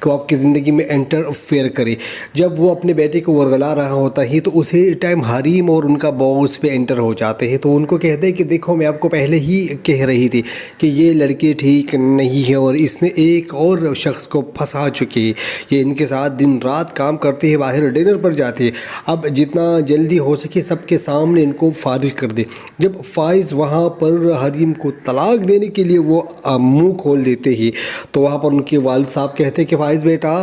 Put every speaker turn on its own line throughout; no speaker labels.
کہ وہ آپ کی زندگی میں انٹرفیئر کرے. جب وہ اپنے بیٹے کو ورگلا رہا ہوتا ہے تو اسی ٹائم حریم اور ان کا باس پہ انٹر ہو جاتے ہیں. تو ان کو کہتے ہیں کہ دیکھو میں آپ کو پہلے ہی کہہ رہی تھی کہ یہ لڑکی ٹھیک نہیں ہے اور اس نے ایک اور شخص کو پھنسا چکی ہے. یہ ان کے ساتھ دن رات کام کرتے ہیں, باہر ڈنر پر جاتے ہیں. اب جتنا جلدی ہو سکے سب کے سامنے ان کو فارغ کر دے. جب فائز وہاں پر حریم کو طلاق دینے کے لیے وہ منہ کھول دیتے ہیں تو وہاں پر ان کے والد صاحب کہتے ہیں کہ فائز بیٹا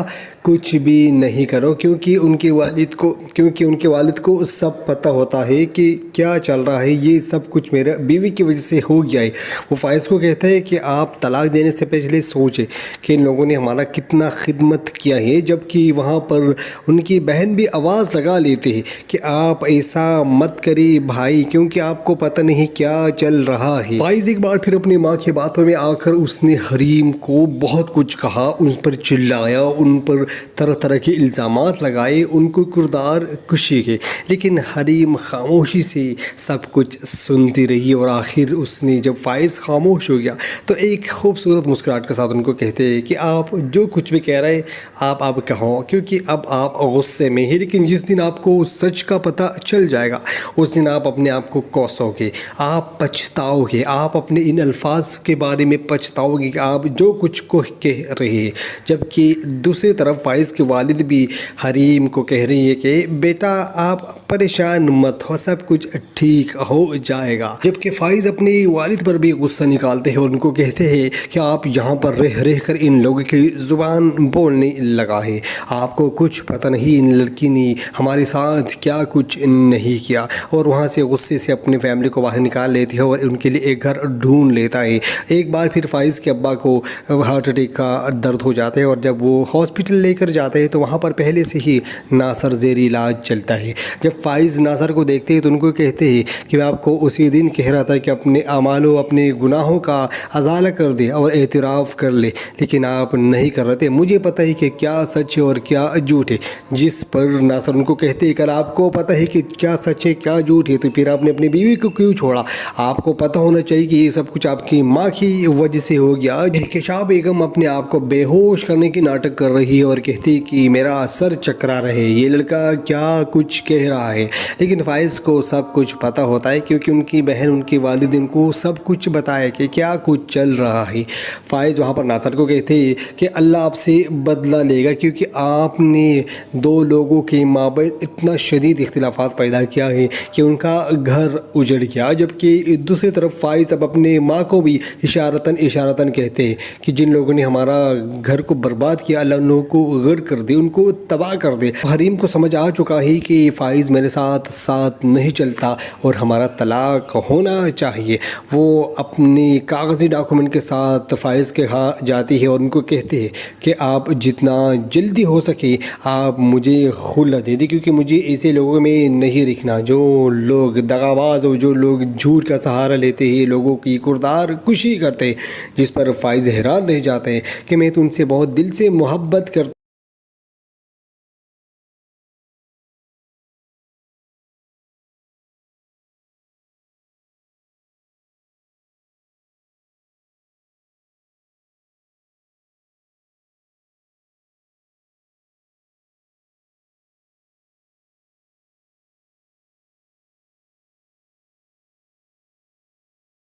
کچھ بھی نہیں کرو, کیونکہ ان کے والد کو سب پتہ ہوتا ہے کہ کیا چل رہا ہے. یہ سب کچھ میرے بیوی کی وجہ سے ہو گیا ہے. وہ فائز کو کہتا ہے کہ آپ طلاق دینے سے پہلے سوچیں کہ ان لوگوں نے ہمارا کتنا خدمت کیا ہے, جبکہ وہاں پر ان کی بہن بھی آواز لگا لیتے ہیں کہ آپ ایسا مت کریے بھائی, کیونکہ آپ کو پتہ نہیں کیا چل رہا ہے. فائز ایک بار پھر اپنی ماں کی باتوں میں آ کر اس نے حریم کو بہت کچھ کہا, ان پر چلایا, ان پر طرح طرح کے الزامات لگائے, ان کو کردار کشی کے. لیکن حریم خاموشی سے سب کچھ سنتی رہی اور آخر اس نے جب فائز خاموش ہو گیا تو ایک خوبصورت مسکراہٹ کے ساتھ ان کو کہتے ہیں کہ آپ جو کچھ بھی کہہ رہے آپ اب کہو, کیونکہ اب آپ غصے میں ہیں, لیکن جس دن آپ کو سچ کا پتہ چل جائے گا اس دن آپ اپنے آپ کو کوسو گے, آپ پچھتاؤ گے, آپ اپنے ان الفاظ کے بارے میں پچھتاؤ گے کہ آپ جو کچھ کو کہہ رہے ہیں. جبکہ دوسری طرف فائز کے والد بھی حریم کو کہہ رہی ہے کہ بیٹا آپ پریشان مت ہو, سب کچھ ٹھیک ہو جائے گا. جبکہ فائز اپنے والد پر بھی غصہ نکالتے ہیں اور ان کو کہتے ہیں کہ آپ یہاں پر رہ کر ان لوگوں کی زبان بولنے لگا ہے, آپ کو کچھ پتہ نہیں ان لڑکی نے ہمارے ساتھ کیا کچھ نہیں کیا. اور وہاں سے غصے سے اپنے فیملی کو باہر نکال لیتی ہے اور ان کے لیے ایک گھر ڈھونڈ لیتا ہے. ایک بار پھر فائز کے ابا کو ہارٹ اٹیک کا درد ہو جاتا ہے اور جب وہ ہاسپٹل لے کر جاتے ہیں تو وہاں پر پہلے سے ہی ناصر زیر علاج چلتا ہے. جب فائز ناصر کو دیکھتے ہیں تو ان کو کہتے ہیں کہ میں آپ کو اسی دن کہہ رہا تھا کہ اپنے اعمال و اپنے گناہوں کا ازالہ کر دے اور اعتراف کر لے, لیکن آپ نہیں کر رہے تھے. مجھے پتہ ہے کہ کیا سچ ہے اور کیا جھوٹ ہے. جس پر ناصر ان کو کہتے ہیں کہ آپ کو پتہ ہے کہ کیا سچ ہے کیا جھوٹ ہے تو پھر آپ نے اپنی بیوی کو کیوں چھوڑا؟ آپ کو پتہ ہونا چاہیے کہ یہ سب کچھ آپ کی ماں کی وجہ سے ہو گیا. کہکشاں بیگم اپنے آپ کو بے ہوش کرنے کی ناٹک کر رہی ہے اور کہتی کہ میرا سر چکرا رہے, یہ لڑکا کیا کچھ کہہ رہا ہے. لیکن فائز کو سب کچھ پتہ ہوتا ہے کیونکہ ان کی بہن ان کی والدین کو سب کچھ بتایا کہ کیا کچھ چل رہا ہے. فائز وہاں پر ناصر کو کہتے ہیں کہ اللہ آپ سے بدلہ لے گا کیونکہ آپ نے دو لوگوں کے مابین اتنا شدید اختلافات پیدا کیا ہے کہ ان کا گھر اجڑ گیا. جبکہ دوسری طرف فائز اب اپنے ماں کو بھی اشارتاً کہتے ہیں کہ جن لوگوں نے ہمارا گھر کو برباد کیا اللہ ان لوگوں کو غرق کر دے, ان کو تباہ کر دے. حریم کو سمجھ آ چکا ہے کہ فائز میرے ساتھ نہیں چلتا اور ہمارا طلاق ہونا چاہیے. وہ اپنے کاغذی ڈاکومنٹ کے ساتھ فائز کے ہاں جاتی ہے اور ان کو کہتے ہیں کہ آپ جتنا جلدی ہو سکے آپ مجھے خلا دے دیں, کیونکہ مجھے ایسے لوگوں میں نہیں رکھنا جو لوگ دغاباز ہو, جو لوگ جھوٹ کا سہارا لیتے ہیں, لوگوں کی کردار کشی کرتے ہیں. جس پر فائز حیران رہ جاتے ہیں کہ میں تو ان سے بہت دل سے محبت کرتا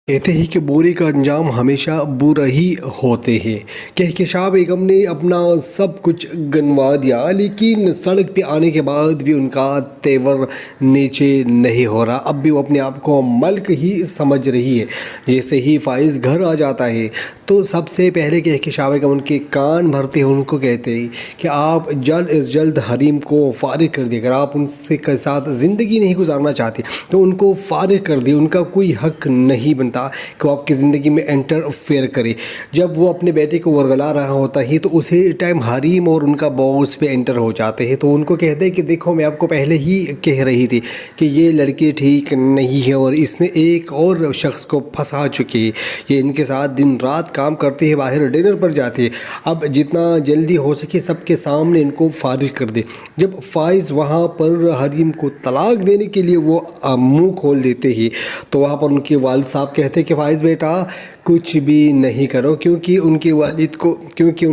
کہتے ہیں کہ برے کا انجام ہمیشہ برا ہی ہوتے ہیں. کہکشاں بیگم نے اپنا سب کچھ گنوا دیا, لیکن سڑک پہ آنے کے بعد بھی ان کا تیور نیچے نہیں ہو رہا. اب بھی وہ اپنے آپ کو ملک ہی سمجھ رہی ہے. جیسے ہی فائز گھر آ جاتا ہے تو سب سے پہلے کہکشاں بیگم ان کے کان بھرتے ہیں, ان کو کہتے ہیں کہ آپ جلد از جلد حریم کو فارغ کر دیں. اگر آپ ان سے کے ساتھ زندگی نہیں گزارنا چاہتے تو ان کو فارغ کر دیں. ان کا کوئی حق نہیں بنتا کہ وہ آپ کی زندگی میں انٹرفیئر کرے. جب وہ اپنے بیٹے کو ورگلا رہا ہوتا ہے تو اسی ٹائم حریم اور ان کا باس پہ انٹر ہو جاتے ہیں. تو ان کو کہتے ہیں کہ دیکھو میں آپ کو پہلے ہی کہہ رہی تھی کہ یہ لڑکی ٹھیک نہیں ہے اور اس نے ایک اور شخص کو پھنسا چکی ہے. یہ ان کے ساتھ دن رات کام کرتے ہیں, باہر ڈنر پر جاتے ہیں. اب جتنا جلدی ہو سکے سب کے سامنے ان کو فارغ کر دے. جب فائز وہاں پر حریم کو طلاق دینے کے لیے وہ منہ کھول دیتے ہیں تو وہاں پر ان کے والد صاحب کہتے کہ فائز بیٹا کچھ بھی نہیں کرو کیونکہ ان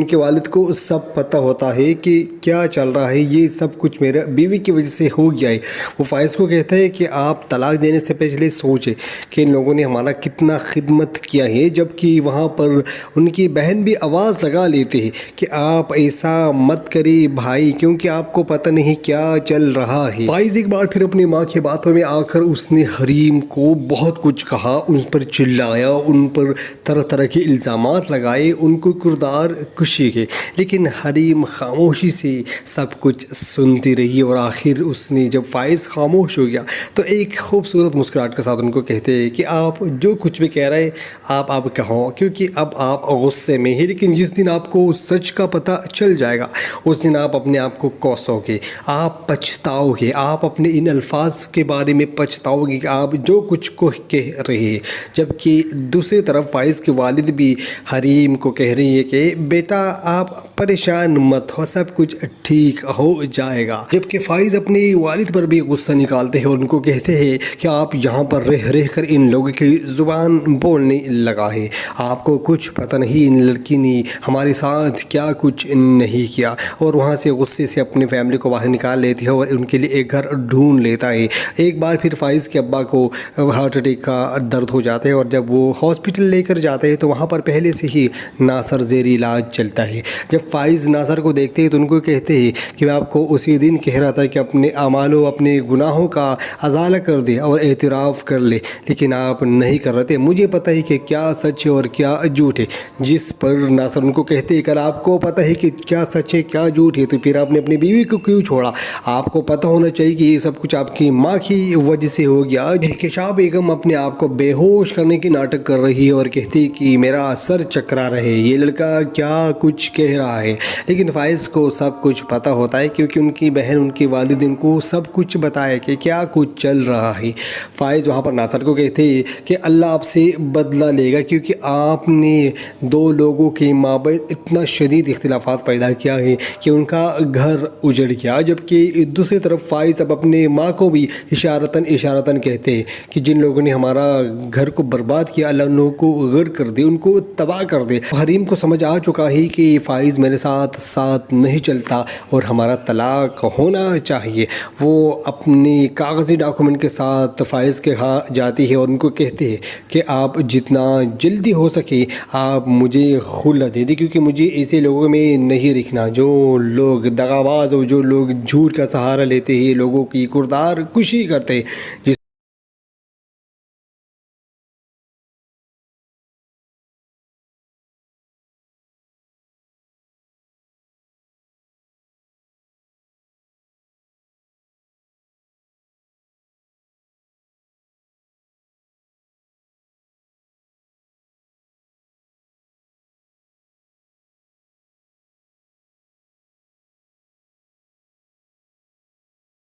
کے والد کو سب پتہ ہوتا ہے کہ کیا چل رہا ہے، یہ سب کچھ میرے بیوی کی وجہ سے ہو گیا ہے۔ وہ فائز کو کہتا ہے کہ آپ طلاق دینے سے پہلے سوچیں کہ ان لوگوں نے ہمارا کتنا خدمت کیا ہے، جبکہ وہاں پر ان کی بہن بھی آواز لگا لیتے ہیں کہ آپ ایسا مت کریے بھائی کیونکہ آپ کو پتہ نہیں کیا چل رہا ہے۔ فائز ایک بار پھر اپنی ماں کی باتوں میں آ کر اس نے حریم کو بہت کچھ کہا، ان پر چلایا، ان پر طرح طرح کے الزامات لگائے، ان کو کردار کشی کے، لیکن حریم خاموشی سے سب کچھ سنتی رہی اور آخر اس نے جب فائز خاموش ہو گیا تو ایک خوبصورت مسکراہٹ کے ساتھ ان کو کہتے ہیں کہ آپ جو کچھ بھی کہہ رہے آپ کہو کیونکہ اب آپ غصے میں ہیں، لیکن جس دن آپ کو سچ کا پتہ چل جائے گا اس دن آپ اپنے آپ کو کوسو گے، آپ پچھتاؤ گے، آپ اپنے ان الفاظ کے بارے میں پچھتاؤ گے کہ آپ جو کچھ کو کہہ رہے ہیں۔ جبکہ دوسری طرف فائز کے والد بھی حریم کو کہہ رہی ہے کہ بیٹا آپ پریشان مت ہو، سب کچھ ٹھیک ہو جائے گا۔ جبکہ فائز اپنے والد پر بھی غصہ نکالتے ہیں اور ان کو کہتے ہیں کہ آپ یہاں پر رہ کر ان لوگوں کی زبان بولنے لگا ہے، آپ کو کچھ پتہ نہیں ان لڑکی نے ہمارے ساتھ کیا کچھ نہیں کیا، اور وہاں سے غصے سے اپنی فیملی کو باہر نکال لیتی ہے اور ان کے لیے ایک گھر ڈھونڈ لیتا ہے۔ ایک بار پھر فائز کے ابا کو ہارٹ اٹیک کا درد ہو جاتا ہے اور جب وہ ہاسپٹل لے کر جاتے ہیں تو وہاں پر پہلے سے ہی ناصر زیر علاج چلتا ہے۔ جب فائز ناصر کو دیکھتے ہیں تو ان کو کہتے ہیں کہ میں آپ کو اسی دن کہہ رہا تھا کہ اپنے اعمال و اپنے گناہوں کا ازالہ کر دے اور اعتراف کر لے، لیکن آپ نہیں کر رہے تھے، مجھے پتہ ہے کہ کیا سچ ہے اور کیا جھوٹ ہے۔ جس پر ناصر ان کو کہتے ہیں کہ آپ کو پتہ ہے کہ کیا سچ ہے کیا جھوٹ ہے تو پھر آپ نے اپنی بیوی کو کیوں چھوڑا؟ آپ کو پتہ ہونا چاہیے کہ یہ سب کچھ آپ کی ماں کی وجہ سے ہو گیا۔ کہکشاں بیگم اپنے آپ کو بے ہوش کرنے کی ناٹک کر رہی ہے اور کہتی کہ میرا سر چکرا رہے، یہ لڑکا کیا کچھ کہہ رہا ہے، لیکن فائز کو سب کچھ پتہ ہوتا ہے کیونکہ ان کی بہن ان کی والدین کو سب کچھ بتایا کہ کیا کچھ چل رہا ہے۔ فائز وہاں پر ناصر کو کہتے ہیں کہ اللہ آپ سے بدلہ لے گا کیونکہ آپ نے دو لوگوں کے مابین اتنا شدید اختلافات پیدا کیا ہے کہ ان کا گھر اجڑ گیا۔ جبکہ دوسری طرف فائز اب اپنے ماں کو بھی اشارتاً کہتے ہیں کہ جن لوگوں نے ہمارا گھر کو برباد کیا اللہ ان لوگوں کو غرق کر دے، ان کو تباہ کر دے۔ حریم کو سمجھ آ چکا ہے کہ فائز میرے ساتھ نہیں چلتا اور ہمارا طلاق ہونا چاہیے۔ وہ اپنے کاغذی ڈاکومنٹ کے ساتھ فائز کے ہاں جاتی ہے اور ان کو کہتے ہیں کہ آپ جتنا جلدی ہو سکے آپ مجھے خلا دے دیں کیونکہ مجھے ایسے لوگوں میں نہیں رکھنا جو لوگ دغاباز ہو، جو لوگ جھوٹ کا سہارا لیتے ہیں، لوگوں کی کردار کشی کرتے ہیں۔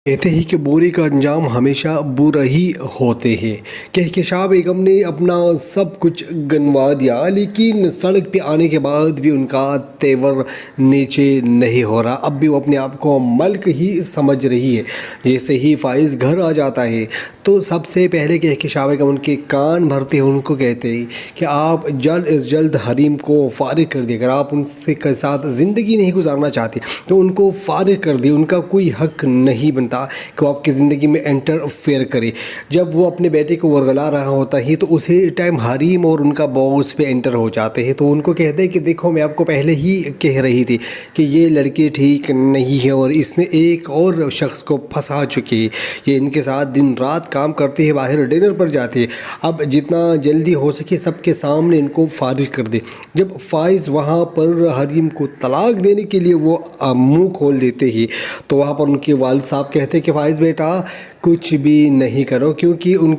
کہتے ہیں کہ برے کا انجام ہمیشہ برا ہی ہوتے ہیں۔ کہکشاں بیگم نے اپنا سب کچھ گنوا دیا لیکن سڑک پہ آنے کے بعد بھی ان کا تیور نیچے نہیں ہو رہا، اب بھی وہ اپنے آپ کو ملک ہی سمجھ رہی ہے۔ جیسے ہی فائز گھر آ جاتا ہے تو سب سے پہلے کہکشاں بیگم ان کے کان بھرتے ہیں، ان کو کہتے ہیں کہ آپ جلد از جلد حریم کو فارغ کر دیں، اگر آپ ان سے کے ساتھ زندگی نہیں گزارنا چاہتے تو ان کو فارغ کر دیں، ان کا کوئی حق نہیں بنتا کہ وہ آپ کی زندگی میں انٹرفیئر کرے۔ جب وہ اپنے بیٹے کو ورگلا رہا ہوتا ہے تو اسی ٹائم حریم اور ان کا باس پہ انٹر ہو جاتے ہیں تو ان کو کہتے ہیں کہ دیکھو میں آپ کو پہلے ہی کہہ رہی تھی کہ یہ لڑکی ٹھیک نہیں ہے اور اس نے ایک اور شخص کو پھنسا چکی ہے، یہ ان کے ساتھ دن رات کام کرتے ہیں، باہر ڈنر پر جاتے ہیں، اب جتنا جلدی ہو سکے سب کے سامنے ان کو فارغ کر دے۔ جب فائز وہاں پر حریم کو طلاق دینے کے لیے وہ منہ کھول دیتے ہیں تو وہاں پر ان کے والد صاحب کہتے ہیں کہ فائز بیٹا کچھ بھی نہیں کرو کیونکہ ان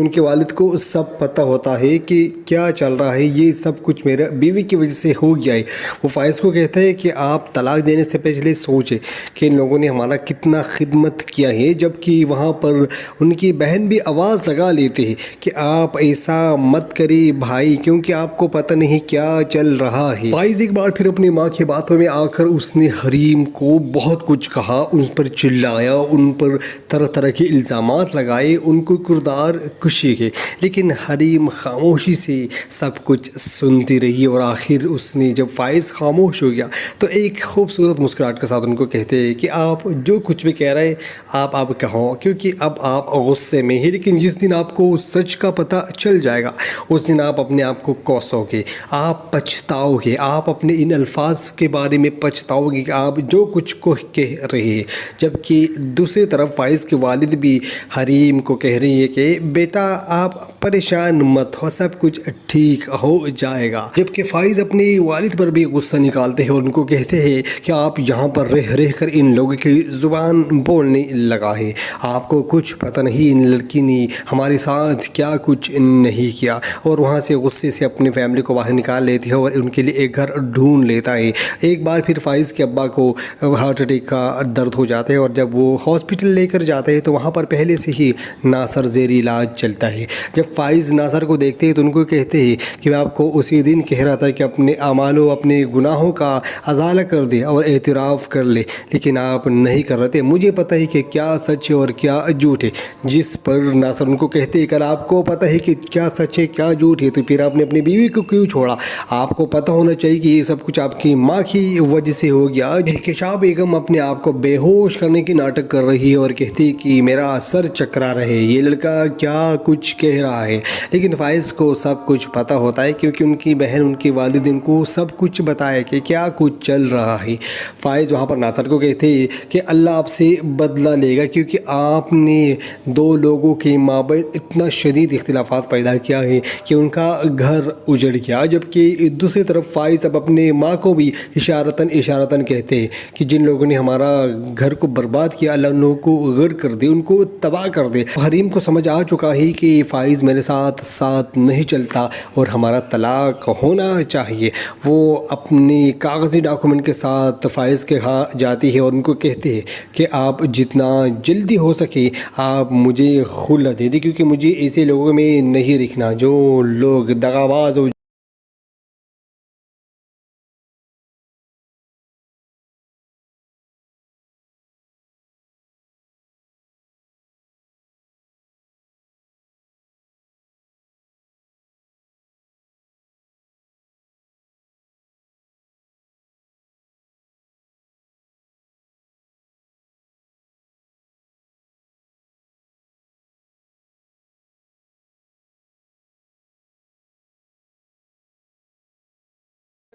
کے والد کو سب پتہ ہوتا ہے کہ کیا چل رہا ہے، یہ سب کچھ میرے بیوی کی وجہ سے ہو گیا ہے۔ وہ فائز کو کہتا ہے کہ آپ طلاق دینے سے پہلے سوچیں کہ ان لوگوں نے ہمارا کتنا خدمت کیا ہے، جبکہ وہاں پر ان کی بہن بھی آواز لگا لیتے ہیں کہ آپ ایسا مت کریے بھائی کیونکہ آپ کو پتہ نہیں کیا چل رہا ہے۔ فائز ایک بار پھر اپنی ماں کی باتوں میں آ کر اس نے حریم کو بہت کچھ کہا، ان پر چلایا، ان پر طرح طرح کے الزامات لگائے، ان کو کردار کشی کے، لیکن حریم خاموشی سے سب کچھ سنتی رہی اور آخر اس نے جب فائز خاموش ہو گیا تو ایک خوبصورت مسکراہٹ کے ساتھ ان کو کہتے ہیں کہ آپ جو کچھ بھی کہہ رہے آپ کہو، کیونکہ اب آپ غصے میں ہیں، لیکن جس دن آپ کو سچ کا پتہ چل جائے گا اس دن آپ اپنے آپ کو کوسو گے، آپ پچھتاؤ گے، آپ اپنے ان الفاظ کے بارے میں پچھتاؤ گے کہ آپ جو کچھ کو کہہ رہے ہیں۔ جبکہ دوسری طرف فائز کے والد بھی حریم کو کہہ رہی ہے کہ بیٹا آپ پریشان مت ہو، سب کچھ ٹھیک ہو جائے گا۔ جبکہ فائز اپنے والد پر بھی غصہ نکالتے ہیں اور ان کو کہتے ہیں کہ آپ یہاں پر رہ کر ان لوگوں کی زبان بولنے لگا ہے، آپ کو کچھ پتہ نہیں ان لڑکی نے ہمارے ساتھ کیا کچھ نہیں کیا، اور وہاں سے غصے سے اپنی فیملی کو باہر نکال لیتے ہیں اور ان کے لیے ایک گھر ڈھونڈ لیتا ہے۔ ایک بار پھر فائز کے ابا کو ہارٹ اٹیک کا درد ہو جاتا ہے اور جب وہ ہاسپٹل لے کر جاتے ہیں تو وہاں پر پہلے سے ہی ناصر زیر علاج چلتا ہے۔ جب فائز ناصر کو دیکھتے ہیں تو ان کو کہتے ہیں کہ میں آپ کو اسی دن کہہ رہا تھا کہ اپنے اعمال و اپنے گناہوں کا ازالہ کر دے اور اعتراف کر لے، لیکن آپ نہیں کر رہے تھے، مجھے پتہ ہے کہ کیا سچ ہے اور کیا جھوٹ ہے۔ جس پر ناصر ان کو کہتے ہیں کہ آپ کو پتہ ہے کہ کیا سچ ہے کیا جھوٹ ہے تو پھر آپ نے اپنی بیوی کو کیوں چھوڑا؟ آپ کو پتہ ہونا چاہیے کہ یہ سب کچھ آپ کی ماں کی وجہ سے ہو گیا۔ کہکشاں بیگم اپنے آپ کو بے ہوش کرنے کی ناٹک کر رہی ہے اور کہتی کہ میرا سر چکرا رہے، یہ لڑکا کیا کچھ کہہ رہا ہے، لیکن فائز کو سب کچھ پتہ ہوتا ہے کیونکہ ان کی بہن ان کی والدین کو سب کچھ بتایا کہ کیا کچھ چل رہا ہے۔ فائز وہاں پر ناصر کو کہتے ہیں کہ اللہ آپ سے بدلہ لے گا کیونکہ آپ نے دو لوگوں کے مابین اتنا شدید اختلافات پیدا کیا ہے کہ ان کا گھر اجڑ گیا۔ جبکہ دوسری طرف فائز اب اپنے ماں کو بھی اشارتاً کہتے ہیں کہ جن لوگوں نے ہمارا گھر کو برباد کیا اللہ ان لوگوں کو غرق کر دے، ان کو تباہ کر دے۔ حریم کو سمجھ آ چکا ہے کہ فائز میرے ساتھ نہیں چلتا اور ہمارا طلاق ہونا چاہیے۔ وہ اپنی کاغذی ڈاکومنٹ کے ساتھ فائز کے ہاں جاتی ہے اور ان کو کہتے ہیں کہ آپ جتنا جلدی ہو سکے آپ مجھے خلع دے دیں کیونکہ مجھے ایسے لوگوں میں نہیں رکھنا جو لوگ دغاباز ہو۔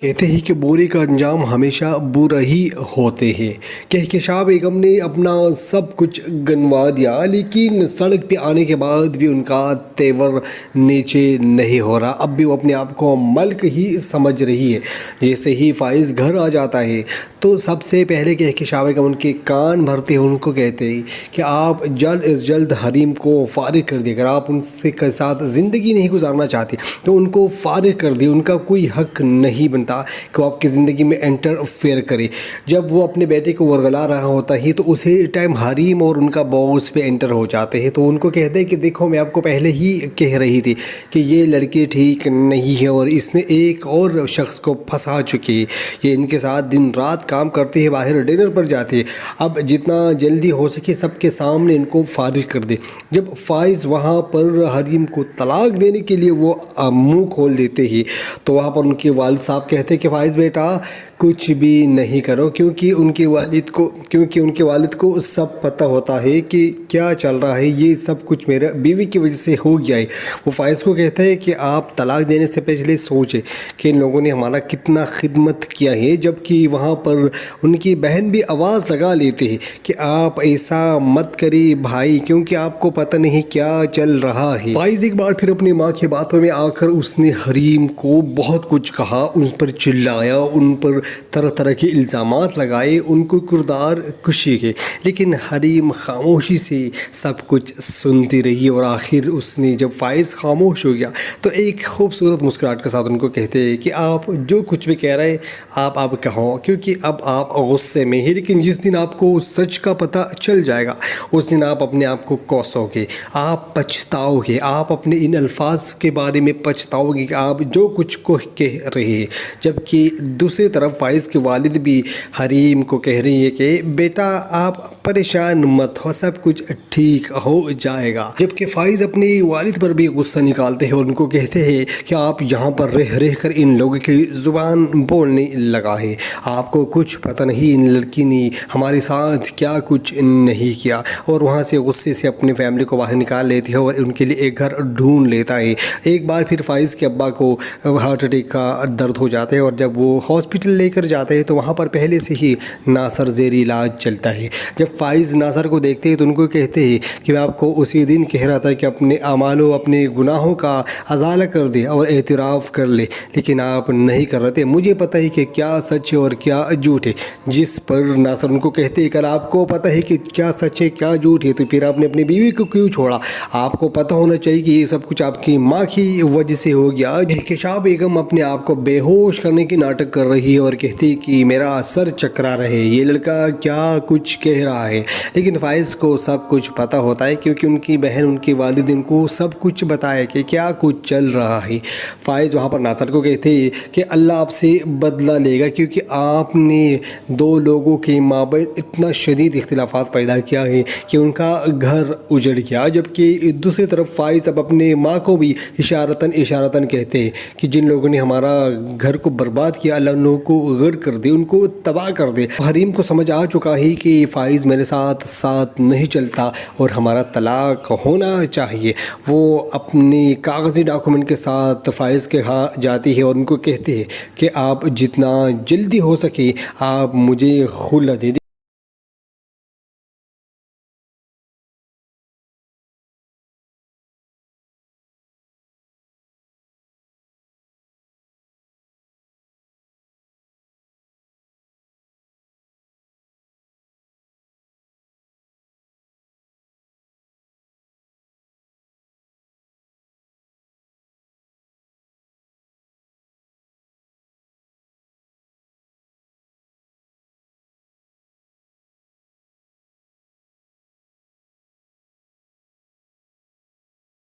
کہتے ہیں کہ برے کا انجام ہمیشہ برا ہی ہوتے ہیں۔ کہکشاں بیگم نے اپنا سب کچھ گنوا دیا لیکن سڑک پہ آنے کے بعد بھی ان کا تیور نیچے نہیں ہو رہا، اب بھی وہ اپنے آپ کو ملک ہی سمجھ رہی ہے۔ جیسے ہی فائز گھر آ جاتا ہے تو سب سے پہلے کہکشاں بیگم ان کے کان بھرتے ہیں، ان کو کہتے ہیں کہ آپ جلد از جلد حریم کو فارغ کر دیں، اگر آپ ان کے ساتھ زندگی نہیں گزارنا چاہتے تو ان کو فارغ کر دیں، ان کا کوئی حق نہیں بنتا کہ وہ آپ کی زندگی میں انٹرفیئر کرے۔ جب وہ اپنے بیٹے کو ورغلا رہا ہوتا ہے تو اسی ٹائم حریم اور ان کا باس پہ انٹر ہو جاتے ہیں تو ان کو کہتے ہیں کہ دیکھو میں آپ کو پہلے ہی کہہ رہی تھی کہ یہ لڑکی ٹھیک نہیں ہے اور اس نے ایک اور شخص کو پھنسا چکی ہے، یہ ان کے ساتھ دن رات کام کرتے ہیں، باہر ڈنر پر جاتے ہیں، اب جتنا جلدی ہو سکے سب کے سامنے ان کو فارغ کر دے۔ جب فائز وہاں پر حریم کو طلاق دینے کے لیے وہ منہ کھول دیتے ہیں تو وہاں پر ان کے والد صاحب کہتے ہیں کہ فائز بیٹا کچھ بھی نہیں کرو کیونکہ ان کے والد کو سب پتہ ہوتا ہے کہ کیا چل رہا ہے، یہ سب کچھ میرے بیوی کی وجہ سے ہو گیا ہے۔ وہ فائز کو کہتا ہے کہ آپ طلاق دینے سے پہلے سوچیں کہ ان لوگوں نے ہمارا کتنا خدمت کیا ہے، جبکہ وہاں پر ان کی بہن بھی آواز لگا لیتے ہیں کہ آپ ایسا مت کریے بھائی کیونکہ آپ کو پتہ نہیں کیا چل رہا ہے۔ فائز ایک بار پھر اپنی ماں کی باتوں میں آ کر اس نے حریم کو بہت کچھ کہا، ان پر چلایا، ان پر طرح طرح کے الزامات لگائے، ان کو کردار کشی کے، لیکن حریم خاموشی سے سب کچھ سنتی رہی اور آخر اس نے جب فائز خاموش ہو گیا تو ایک خوبصورت مسکراہٹ کے ساتھ ان کو کہتے ہیں کہ آپ جو کچھ بھی کہہ رہے آپ کہو، کیونکہ اب آپ غصے میں ہیں، لیکن جس دن آپ کو سچ کا پتہ چل جائے گا اس دن آپ اپنے آپ کو کوسو گے، آپ پچھتاؤ گے، آپ اپنے ان الفاظ کے بارے میں پچھتاؤ گے کہ آپ جو کچھ کو کہہ رہے ہیں۔ جبکہ دوسری طرف فائز کے والد بھی حریم کو کہہ رہی ہے کہ بیٹا آپ پریشان مت ہو، سب کچھ ٹھیک ہو جائے گا۔ جبکہ فائز اپنے والد پر بھی غصہ نکالتے ہیں اور ان کو کہتے ہیں کہ آپ یہاں پر رہ رہ کر ان لوگوں کی زبان بولنے لگا ہے، آپ کو کچھ پتہ نہیں ان لڑکی نے ہمارے ساتھ کیا کچھ نہیں کیا، اور وہاں سے غصے سے اپنی فیملی کو باہر نکال لیتی ہے اور ان کے لیے ایک گھر ڈھونڈ لیتا ہے۔ ایک بار پھر فائز کے ابا کو ہارٹ اٹیک کا درد ہو جاتا ہے اور جب وہ ہاسپٹل لے کر جاتے ہیں تو وہاں پر پہلے سے ہی ناصر زیر علاج چلتا ہے۔ جب فائز ناصر کو دیکھتے ہیں تو ان کو کہتے ہیں کہ میں آپ کو اسی دن کہہ رہا تھا کہ اپنے اعمال و اپنے گناہوں کا ازالہ کر دے اور اعتراف کر لے، لیکن آپ نہیں کر رہے تھے، مجھے پتہ ہے کہ کیا سچ ہے اور کیا جھوٹ ہے۔ جس پر ناصر ان کو کہتے ہیں کہ آپ کو پتہ ہے کہ کیا سچ ہے کیا جھوٹ ہے تو پھر آپ نے اپنی بیوی کو کیوں چھوڑا؟ آپ کو پتہ ہونا چاہیے کہ یہ سب کچھ آپ کی ماں کی وجہ سے ہو گیا۔ کہکشاں بیگم اپنے آپ کو بے ہوش کرنے کی ناٹک کر رہی ہے اور کہتی کہ میرا سر چکرا رہے، یہ لڑکا کیا کچھ کہہ رہا ہے، لیکن فائز کو سب کچھ پتہ ہوتا ہے کیونکہ ان کی بہن ان کے والدین کو سب کچھ بتایا کہ کیا کچھ چل رہا ہے۔ فائز وہاں پر ناصر کو کہتے ہیں کہ اللہ آپ سے بدلہ لے گا کیونکہ آپ نے دو لوگوں کے مابین اتنا شدید اختلافات پیدا کیا ہے کہ ان کا گھر اجڑ گیا۔ جبکہ دوسری طرف فائز اب اپنے ماں کو بھی اشارتاً کہتے ہیں کہ جن لوگوں نے ہمارا گھر کو برباد کیا اللہ ان لوگوں کو غرق کر دے، ان کو تباہ کر دے۔ حریم کو سمجھ آ چکا ہے کہ فائز میرے ساتھ نہیں چلتا اور ہمارا طلاق ہونا چاہیے۔ وہ اپنی کاغذی ڈاکومنٹ کے ساتھ فائز کے ہاں جاتی ہے اور ان کو کہتے ہیں کہ آپ جتنا جلدی ہو سکے آپ مجھے خلع دے دیں۔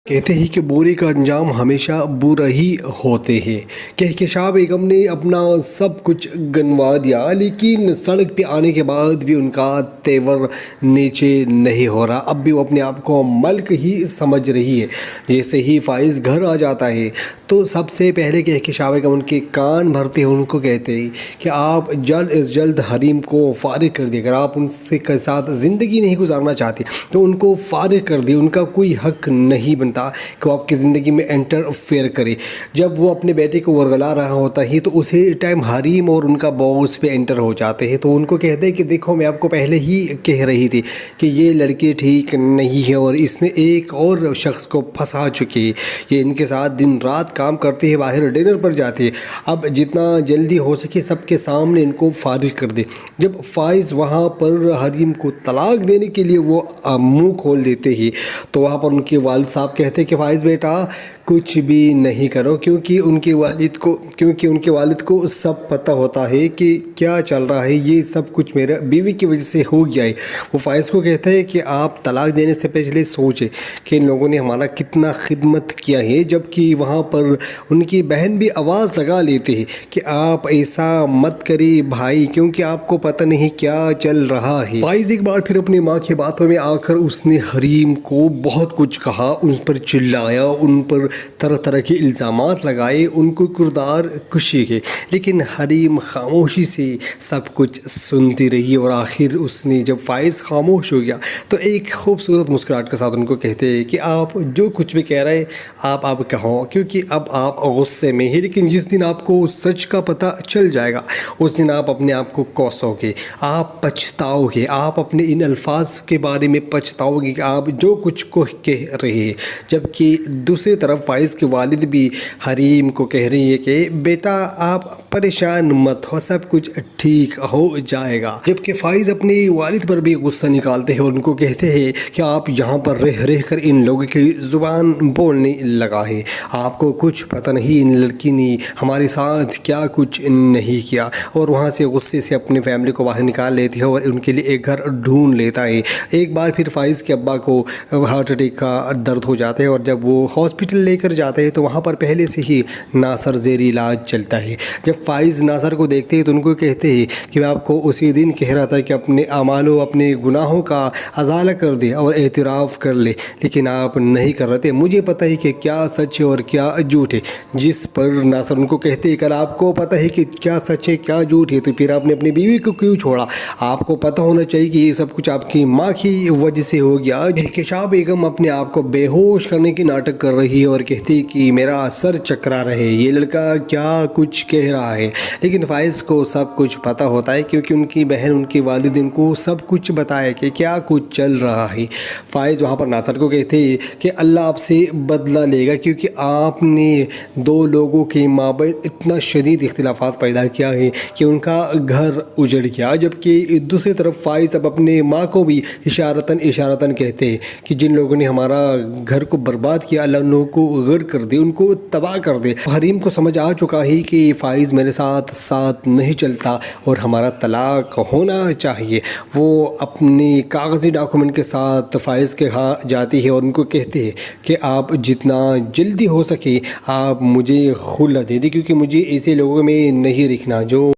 کہتے ہیں کہ برے کا انجام ہمیشہ برا ہی ہوتے ہیں۔ کہکشاں بیگم نے اپنا سب کچھ گنوا دیا لیکن سڑک پہ آنے کے بعد بھی ان کا تیور نیچے نہیں ہو رہا، اب بھی وہ اپنے آپ کو ملک ہی سمجھ رہی ہے۔ جیسے ہی فائز گھر آ جاتا ہے تو سب سے پہلے کہکشاں بیگم ان کے کان بھرتے ہیں، ان کو کہتے ہیں کہ آپ جلد از جلد حریم کو فارغ کر دیں، اگر آپ ان کے ساتھ زندگی نہیں گزارنا چاہتے تو ان کو فارغ کر دیں، ان کا کوئی حق نہیں بنتا کہ وہ آپ کی زندگی میں انٹرفیئر کرے۔ جب وہ اپنے بیٹے کو ورغلا رہا ہوتا ہے تو اسی ٹائم حریم اور ان کا باس پہ انٹر ہو جاتے ہیں تو ان کو کہتے ہیں کہ دیکھو میں آپ کو پہلے ہی کہہ رہی تھی کہ یہ لڑکی ٹھیک نہیں ہے اور اس نے ایک اور شخص کو پھنسا چکی ہے، یہ ان کے ساتھ دن رات کام کرتے ہیں، باہر ڈنر پر جاتے ہیں، اب جتنا جلدی ہو سکے سب کے سامنے ان کو فارغ کر دے۔ جب فائز وہاں پر حریم کو طلاق دینے کے لیے وہ منہ کھول دیتے ہیں تو وہاں پر ان کے والد صاحب کہتے ہیں کہ فائز بیٹا کچھ بھی نہیں کرو کیونکہ ان کے والد کو سب پتہ ہوتا ہے کہ کیا چل رہا ہے، یہ سب کچھ میرے بیوی کی وجہ سے ہو گیا ہے۔ وہ فائز کو کہتا ہے کہ آپ طلاق دینے سے پہلے سوچیں کہ ان لوگوں نے ہمارا کتنا خدمت کیا ہے، جبکہ وہاں پر ان کی بہن بھی آواز لگا لیتے ہیں کہ آپ ایسا مت کریے بھائی کیونکہ آپ کو پتہ نہیں کیا چل رہا ہے۔ فائز ایک بار پھر اپنی ماں کی باتوں میں آ کر اس نے حریم کو بہت کچھ کہا، ان پر چلایا، ان پر طرح طرح کے الزامات لگائے، ان کو کردار کشی کے، لیکن حریم خاموشی سے سب کچھ سنتی رہی اور آخر اس نے جب فائز خاموش ہو گیا تو ایک خوبصورت مسکراہٹ کے ساتھ ان کو کہتے ہیں کہ آپ جو کچھ بھی کہہ رہے آپ کہو کیونکہ اب آپ غصے میں ہیں، لیکن جس دن آپ کو سچ کا پتہ چل جائے گا اس دن آپ اپنے آپ کو کوسو گے، آپ پچھتاؤ گے، آپ اپنے ان الفاظ کے بارے میں پچھتاؤ گے کہ آپ جو کچھ کو کہہ رہے ہیں۔ جبکہ دوسری طرف فائز کے والد بھی حریم کو کہہ رہی ہے کہ بیٹا آپ پریشان مت ہو، سب کچھ ٹھیک ہو جائے گا۔ جبکہ فائز اپنے والد پر بھی غصہ نکالتے ہیں اور ان کو کہتے ہیں کہ آپ یہاں پر رہ رہ کر ان لوگوں کی زبان بولنے لگا ہے، آپ کو کچھ پتہ نہیں ان لڑکی نے ہمارے ساتھ کیا کچھ نہیں کیا، اور وہاں سے غصے سے اپنی فیملی کو باہر نکال لیتی ہے اور ان کے لیے ایک گھر ڈھونڈ لیتا ہے۔ ایک بار پھر فائز کے ابا کو ہارٹ اٹیک کا درد ہو جاتا ہے اور جب وہ ہاسپٹل لے کر جاتے ہیں تو وہاں پر پہلے سے ہی ناصر زیر علاج چلتا ہے۔ جب فائز ناصر کو دیکھتے ہیں تو ان کو کہتے ہیں کہ میں آپ کو اسی دن کہہ رہا تھا کہ اپنے اعمال و اپنے گناہوں کا ازالہ کر دے اور اعتراف کر لے، لیکن آپ نہیں کر رہے تھے۔ مجھے پتہ ہے کہ کیا سچ ہے اور کیا جھوٹ ہے۔ جس پر ناصر ان کو کہتے ہیں کہ آپ کو پتہ ہے کہ کیا سچ ہے کیا جھوٹ ہے تو پھر آپ نے اپنی بیوی کو کیوں چھوڑا؟ آپ کو پتہ ہونا چاہیے کہ یہ سب کچھ آپ کی ماں کی وجہ سے ہو گیا۔ کہکشاں بیگم اپنے آپ کو بے ہوش کرنے کی ناٹک کر رہی ہے اور کہتی کہ میرا سر چکرا رہے، یہ لڑکا کیا کچھ کہہ رہا ہے، لیکن فائز کو سب کچھ پتہ ہوتا ہے کیونکہ ان کی بہن ان کی والدین کو سب کچھ بتایا کہ کیا کچھ چل رہا ہے۔ فائز وہاں پر ناصر کو کہتے ہیں کہ اللہ آپ سے بدلہ لے گا کیونکہ آپ نے دو لوگوں کے مابین اتنا شدید اختلافات پیدا کیا ہے کہ ان کا گھر اجڑ گیا، جبکہ دوسری طرف فائز اب اپنے ماں کو بھی اشارتاً کہتے ہیں کہ جن لوگوں نے ہمارا گھر کو برباد کیا اللہ ان لوگوں کو غرق کر دے، ان کو تباہ کر دے۔ حریم کو سمجھ آ چکا ہے کہ فائز میرے ساتھ نہیں چلتا اور ہمارا طلاق ہونا چاہیے۔ وہ اپنی کاغذی ڈاکومنٹ کے ساتھ فائز کے ہاں جاتی ہے اور ان کو کہتے ہیں کہ آپ جتنا جلدی ہو سکے آپ مجھے خلع دے دیں کیونکہ مجھے ایسے لوگوں میں نہیں رکھنا جو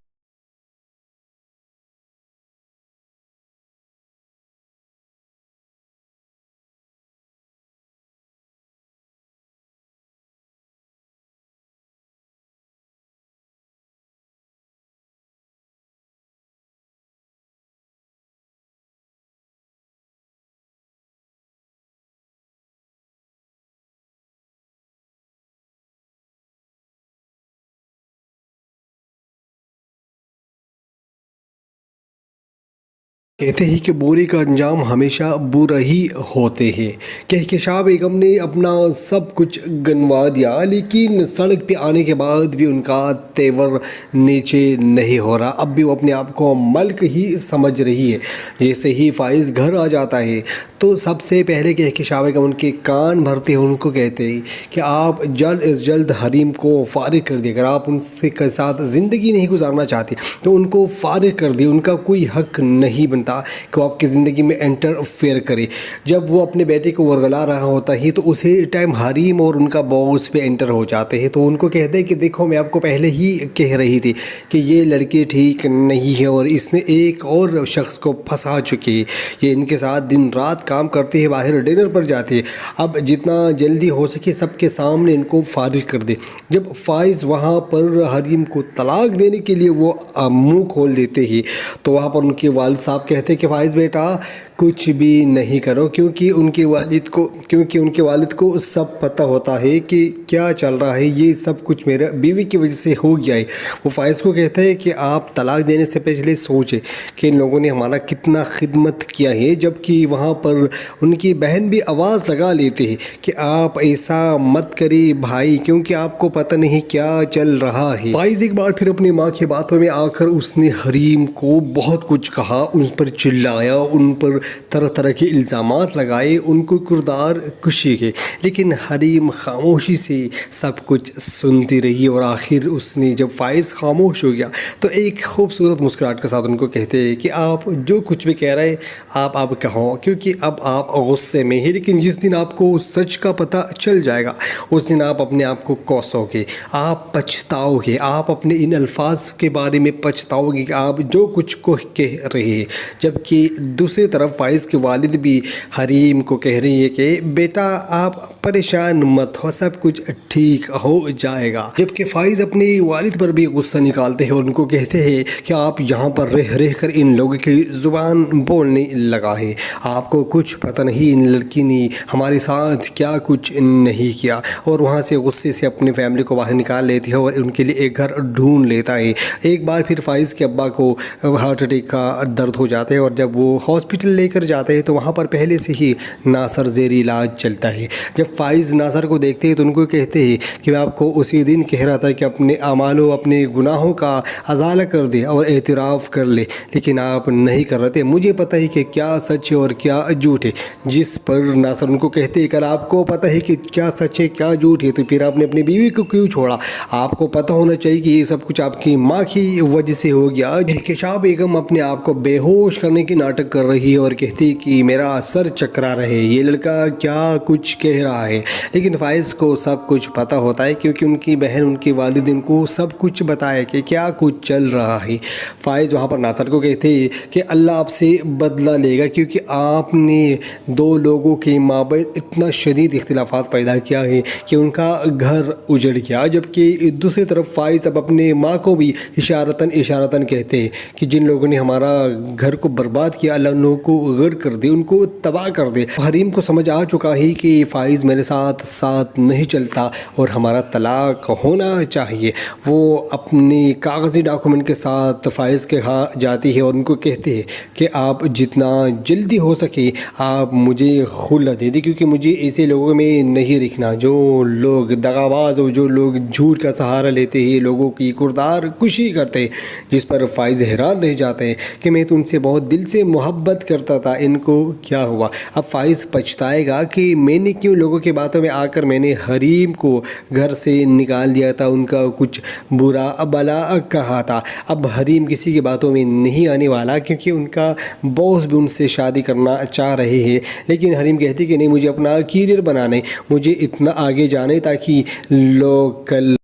کہتے ہیں کہ برے کا انجام ہمیشہ برا ہی ہوتے ہیں۔ کہکشاں بیگم نے اپنا سب کچھ گنوا دیا لیکن سڑک پہ آنے کے بعد بھی ان کا تیور نیچے نہیں ہو رہا، اب بھی وہ اپنے آپ کو ملک ہی سمجھ رہی ہے۔ جیسے ہی فائز گھر آ جاتا ہے تو سب سے پہلے کہکشاں بیگم ان کے کان بھرتے ہیں، ان کو کہتے ہیں کہ آپ جلد از جلد حریم کو فارغ کر دیں، اگر آپ ان کے ساتھ زندگی نہیں گزارنا چاہتے تو ان کو فارغ کر دیں، ان کا کوئی حق نہیں بنتا کہ وہ آپ کی زندگی میں انٹرفیئر کرے۔ جب وہ اپنے بیٹے کو ورغلا رہا ہوتا ہے تو اسی ٹائم حریم اور ان کا باس پہ انٹر ہو جاتے ہیں تو ان کو کہتے ہیں کہ دیکھو میں آپ کو پہلے ہی کہہ رہی تھی کہ یہ لڑکی ٹھیک نہیں ہے اور اس نے ایک اور شخص کو پھنسا چکی ہے، یہ ان کے ساتھ دن رات کام کرتے ہیں، باہر ڈنر پر جاتے ہیں، اب جتنا جلدی ہو سکے سب کے سامنے ان کو فارغ کر دے۔ جب فائز وہاں پر حریم کو طلاق دینے کے لیے وہ منہ کھول دیتے ہیں تو وہاں پر ان کے والد صاحب کہتے کہ فائز بیٹا کچھ بھی نہیں کرو کیونکہ ان کے والد کو سب پتہ ہوتا ہے کہ کیا چل رہا ہے، یہ سب کچھ میرے بیوی کی وجہ سے ہو گیا ہے۔ وہ فائز کو کہتا ہے کہ آپ طلاق دینے سے پہلے سوچیں کہ ان لوگوں نے ہمارا کتنا خدمت کیا ہے، جبکہ وہاں پر ان کی بہن بھی آواز لگا لیتے ہیں کہ آپ ایسا مت کریے بھائی کیونکہ آپ کو پتہ نہیں کیا چل رہا ہے۔ فائز ایک بار پھر اپنی ماں کی باتوں میں آ کر اس نے حریم کو بہت کچھ کہا، ان پر چلایا، ان پر طرح طرح کے الزامات لگائے، ان کو کردار کشی کے، لیکن حریم خاموشی سے سب کچھ سنتی رہی اور آخر اس نے جب فائز خاموش ہو گیا تو ایک خوبصورت مسکراہٹ کے ساتھ ان کو کہتے ہیں کہ آپ جو کچھ بھی کہہ رہے آپ کہو کیونکہ اب آپ غصے میں ہیں، لیکن جس دن آپ کو سچ کا پتہ چل جائے گا اس دن آپ اپنے آپ کو کوسو گے، آپ پچھتاؤ گے، آپ اپنے ان الفاظ کے بارے میں پچھتاؤ گے کہ آپ جو کچھ کو کہہ رہے ہیں۔ جبکہ دوسری طرف فائز کے والد بھی حریم کو کہہ رہی ہے کہ بیٹا آپ پریشان مت ہو، سب کچھ ٹھیک ہو جائے گا۔ جبکہ فائز اپنے والد پر بھی غصہ نکالتے ہیں اور ان کو کہتے ہیں کہ آپ یہاں پر رہ کر ان لوگوں کی زبان بولنے لگا ہے، آپ کو کچھ پتہ نہیں ان لڑکی نے ہمارے ساتھ کیا کچھ نہیں کیا، اور وہاں سے غصے سے اپنی فیملی کو باہر نکال لیتے ہیں اور ان کے لیے ایک گھر ڈھونڈ لیتا ہے۔ ایک بار پھر فائز کے ابا کو ہارٹ اٹیک کا درد ہو جاتا ہے اور جب وہ ہاسپٹل لے کر جاتے ہیں تو وہاں پر پہلے سے ہی ناصر زیر علاج چلتا ہے۔ جب فائز ناصر کو دیکھتے ہیں تو ان کو کہتے ہیں کہ میں آپ کو اسی دن کہہ رہا تھا کہ اپنے اعمال و اپنے گناہوں کا ازالہ کر دے اور اعتراف کر لے، لیکن آپ نہیں کر رہے تھے، مجھے پتہ ہے کہ کیا سچ ہے اور کیا جھوٹ ہے۔ جس پر ناصر ان کو کہتے ہیں کہ آپ کو پتہ ہے کہ کیا سچ ہے کیا جھوٹ ہے تو پھر آپ نے اپنی بیوی کو کیوں چھوڑا؟ آپ کو پتہ ہونا چاہیے کہ یہ سب کچھ آپ کی ماں کی وجہ سے ہو گیا۔ کہکشاں بیگم اپنے آپ کو بے ہوش کرنے کی ناٹک کر رہی ہے اور اور کہتی کہ میرا سر چکرا رہے، یہ لڑکا کیا کچھ کہہ رہا ہے۔ لیکن فائز کو سب کچھ پتہ ہوتا ہے کیونکہ ان کی بہن ان کی والدین کو سب کچھ بتایا کہ کیا کچھ چل رہا ہے۔ فائز وہاں پر ناصر کو کہتے کہ اللہ آپ سے بدلہ لے گا کیونکہ آپ نے دو لوگوں کے مابین اتنا شدید اختلافات پیدا کیا ہے کہ ان کا گھر اجڑ گیا، جبکہ دوسری طرف فائز اب اپنے ماں کو بھی اشارتاً کہتے کہ جن لوگوں نے ہمارا گھر کو برباد کیا، اللہ ان لوگوں کو غرق کر دے، ان کو تباہ کر دے۔ حریم کو سمجھ آ چکا ہے کہ فائز میرے ساتھ نہیں چلتا اور ہمارا طلاق ہونا چاہیے۔ وہ اپنی کاغذی ڈاکومنٹ کے ساتھ فائز کے ہاں جاتی ہے اور ان کو کہتے ہیں کہ آپ جتنا جلدی ہو سکے آپ مجھے خلع دے دیں کیونکہ مجھے ایسے لوگوں میں نہیں رکھنا جو لوگ دغاباز اور جو لوگ جھوٹ کا سہارا لیتے ہیں، لوگوں کی کردار کشی کرتے ہیں، جس پر فائز حیران رہ جاتے ہیں کہ میں تو ان سے بہت دل سے محبت کرتا تھا، ان کو کیا ہوا۔ اب فائز پچھتائے گا کہ میں نے کیوں لوگوں کی باتوں میں آ کر میں نے حریم کو گھر سے نکال دیا تھا، ان کا کچھ برا بلا کہا تھا۔ اب حریم کسی کی باتوں میں نہیں آنے والا کیونکہ ان کا باس بھی ان سے شادی کرنا چاہ رہے ہیں، لیکن حریم کہتی کہ نہیں، مجھے اپنا کیریئر بنانا ہے، مجھے اتنا آگے جانا ہے تاکہ لوگ کل